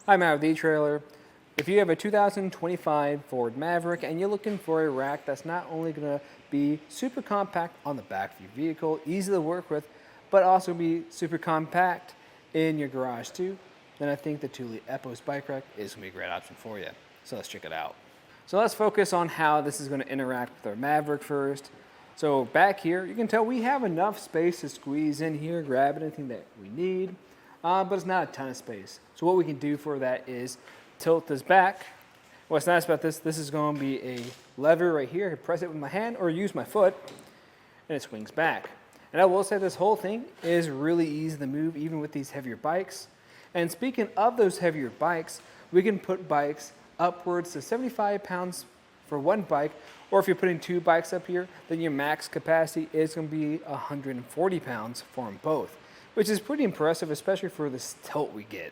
Hi, Matt with eTrailer. If you have a 2025 Ford Maverick and you're looking for a rack that's not only going to be super compact on the back of your vehicle, easy to work with, but also be super compact in your garage too, then I think the Thule Epos Bike Rack is going to be a great option for you. So let's check it out. So let's focus on how this is going to interact with our Maverick first. So back here, you can tell we have enough space to squeeze in here, grab anything that we need. But it's not a ton of space. So what we can do for that is tilt this back. What's nice about this is going to be a lever right here. I can press it with my hand or use my foot, and it swings back. And I will say this whole thing is really easy to move, even with these heavier bikes. And speaking of those heavier bikes, we can put bikes upwards to 75 pounds for one bike, or if you're putting two bikes up here, then your max capacity is going to be 140 pounds for them both, which is pretty impressive, especially for this tilt we get.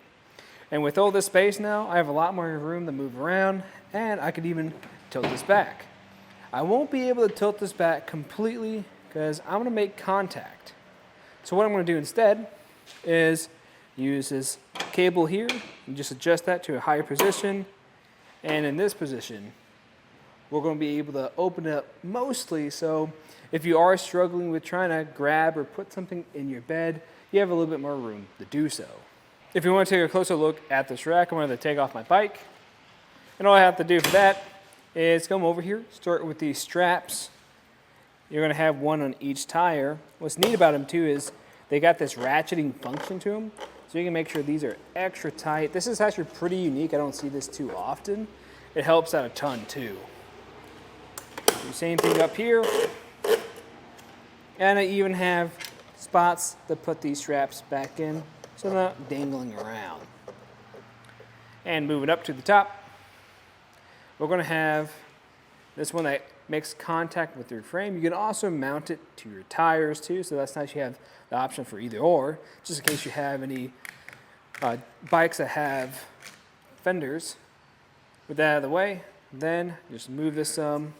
And with all this space now, I have a lot more room to move around, and I could even tilt this back. I won't be able to tilt this back completely because I'm gonna make contact. So what I'm gonna do instead is use this cable here and just adjust that to a higher position. And in this position, we're gonna be able to open it up mostly, so if you are struggling with trying to grab or put something in your bed, you have a little bit more room to do so. If you want to take a closer look at this rack, I'm going to take off my bike. And all I have to do for that is come over here, start with these straps. You're going to have one on each tire. What's neat about them too is they got this ratcheting function to them, so you can make sure these are extra tight. This is actually pretty unique. I don't see this too often. It helps out a ton too. The same thing up here. And I even have spots to put these straps back in so they're not dangling around. And moving up to the top, we're going to have this one that makes contact with your frame. You can also mount it to your tires too, so that's nice. You have the option for either or, just in case you have any bikes that have fenders. With that out of the way, then just move this load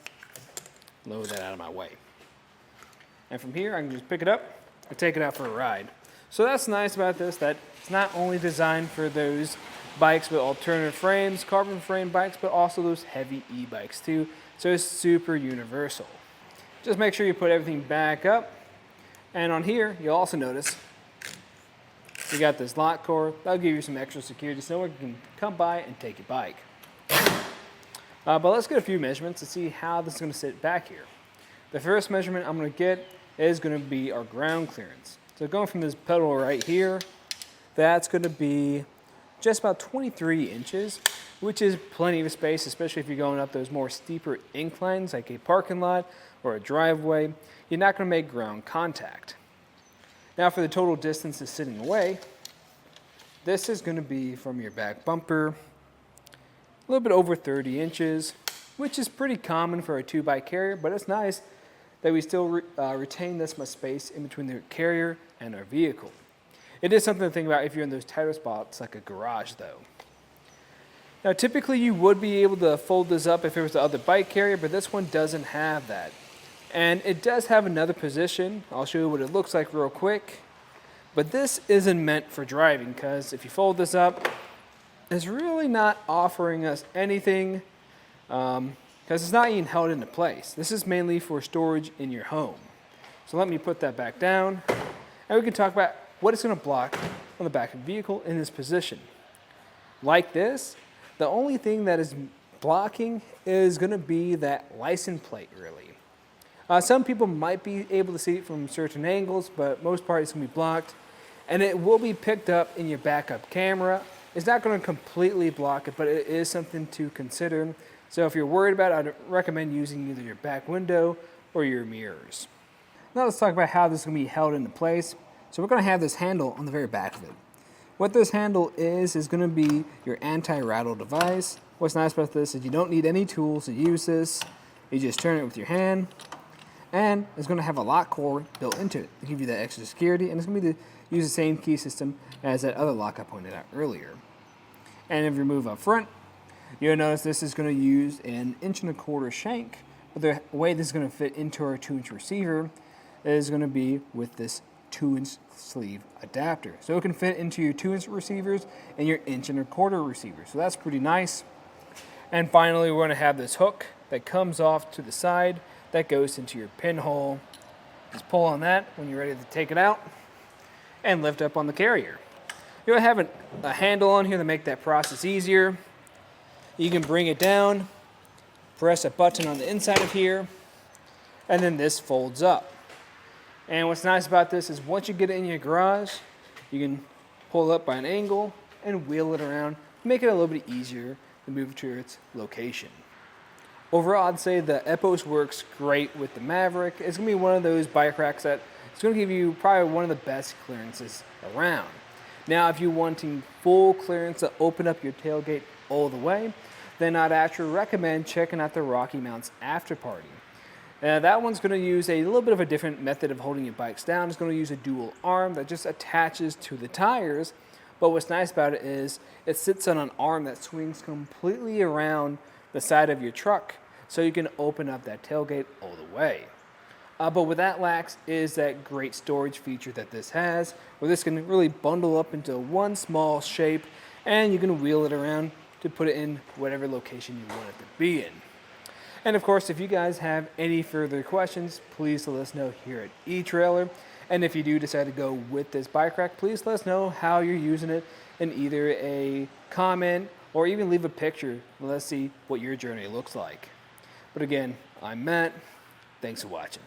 that out of my way. And from here, I can just pick it up and take it out for a ride. So that's nice about this, that it's not only designed for those bikes with alternative frames, carbon frame bikes, but also those heavy e-bikes too. So it's super universal. Just make sure you put everything back up. And on here, you'll also notice you got this lock cord. That'll give you some extra security so no one can come by and take your bike. But let's get a few measurements to see how this is going to sit back here. The first measurement I'm going to get is going to be our ground clearance. So going from this pedal right here, that's going to be just about 23 inches, which is plenty of space, especially if you're going up those more steeper inclines like a parking lot or a driveway. You're not going to make ground contact. Now for the total distance of sitting away, this is going to be from your back bumper, a little bit over 30 inches, which is pretty common for a 2-bike carrier, but it's nice that we still retain this much space in between the carrier and our vehicle. It is something to think about if you're in those tighter spots like a garage though. Now typically you would be able to fold this up if it was the other bike carrier, but this one doesn't have that. And it does have another position. I'll show you what it looks like real quick. But this isn't meant for driving, because if you fold this up, it's really not offering us anything, because it's not even held into place. This is mainly for storage in your home. So let me put that back down, and we can talk about what it's going to block on the back of the vehicle in this position. Like this, the only thing that is blocking is going to be that license plate, really. Some people might be able to see it from certain angles, but most part it's going to be blocked, and it will be picked up in your backup camera. It's not going to completely block it, but it is something to consider. So if you're worried about it, I'd recommend using either your back window or your mirrors. Now let's talk about how this is going to be held into place. So we're going to have this handle on the very back of it. What this handle is going to be your anti-rattle device. What's nice about this is you don't need any tools to use this. You just turn it with your hand, and it's going to have a lock cord built into it to give you that extra security, and it's going to be use the same key system as that other lock I pointed out earlier. And if you move up front, you'll notice this is going to use an 1.25 inch shank, but the way this is going to fit into our 2-inch receiver is going to be with this 2-inch sleeve adapter. So it can fit into your 2-inch receivers and your 1.25-inch receivers. So that's pretty nice. And finally, we're going to have this hook that comes off to the side that goes into your pinhole. Just pull on that when you're ready to take it out and lift up on the carrier. You're going to have a handle on here to make that process easier. You can bring it down, press a button on the inside of here, and then this folds up. And what's nice about this is once you get it in your garage, you can pull it up by an angle and wheel it around, make it a little bit easier to move to its location. Overall, I'd say the Epos works great with the Maverick. It's going to be one of those bike racks that it's going to give you probably one of the best clearances around. Now, if you're wanting full clearance to open up your tailgate all the way, then I'd actually recommend checking out the Rocky Mounts After Party. That one's going to use a little bit of a different method of holding your bikes down. It's going to use a dual arm that just attaches to the tires. But what's nice about it is it sits on an arm that swings completely around the side of your truck, so you can open up that tailgate all the way. But what that lacks is that great storage feature that this has, where this can really bundle up into one small shape, and you can wheel it around to put it in whatever location you want it to be in. And of course, if you guys have any further questions, please let us know here at eTrailer. And if you do decide to go with this bike rack, please let us know how you're using it in either a comment or even leave a picture. Let's see what your journey looks like. But again, I'm Matt. Thanks for watching.